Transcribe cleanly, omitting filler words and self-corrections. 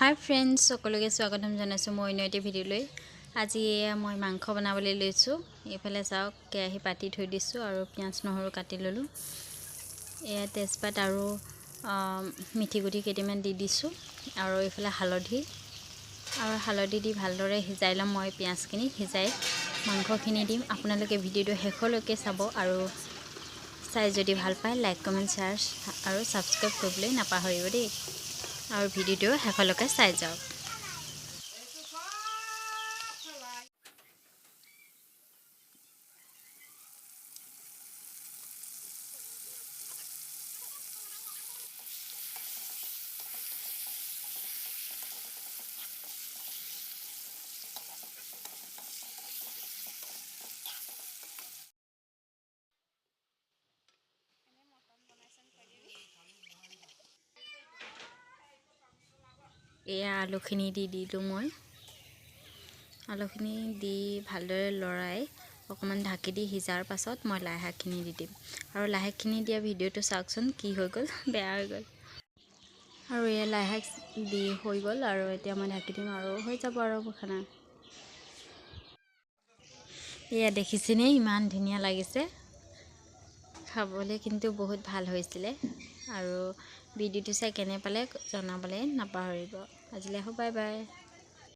hi friends সকলোকে স্বাগতম জনাইছো মই নয়টি ভিডিঅ'লৈ আজি মই মাংস বনাবলৈ লৈছো এফালে চাওক কেৰাহী পাতি থৈ দিছো আৰু পিয়াজ নহৰু কাটি ললো এয়া তেজপাত আৰু মিঠি গুটি কেইটামান দি দিছো আৰু এফালে হালধি দি ভালদৰে হিজাই লম মই পিয়াজখিনি হিজাই মাংসখিনি দিম আপোনালোকে ভিডিঅ'টো শেষলৈকে চাব আৰু চাই যদি ভাল পায় লাইক কমেন্ট শেয়াৰ আৰু সাবস্ক্ৰাইব কৰিবলৈ নাপাহৰিব দেই और भिडिओ हेखलके चाइ जाओ এয়া আলুখিনি দি দিলো মই আলুখিনি দি ভালদৰে লৰাই অকমান ঢাকি দি হিজাৰ পাছত মই লাই শাকখিনি দি দিম আৰু লাই শাকখিনি দিয়া ভিডিওটো চাওকচোন কি হৈ গল বেয়া হৈ গল আৰু এয়া লাই শাক দি হৈ গল আৰু এতিয়া মই ঢাকি দিম আৰু হৈ যাব আৰু খানা এয়া দেখিছেনে ইমান ধুনিয়া লাগিছে খাবলৈ কিন্তু বহুত ভাল হৈছিল আৰু ভিডিওটো চাই কেনে পালে জনাবলে নাপাহৰিব আজিলৈ বাই বাই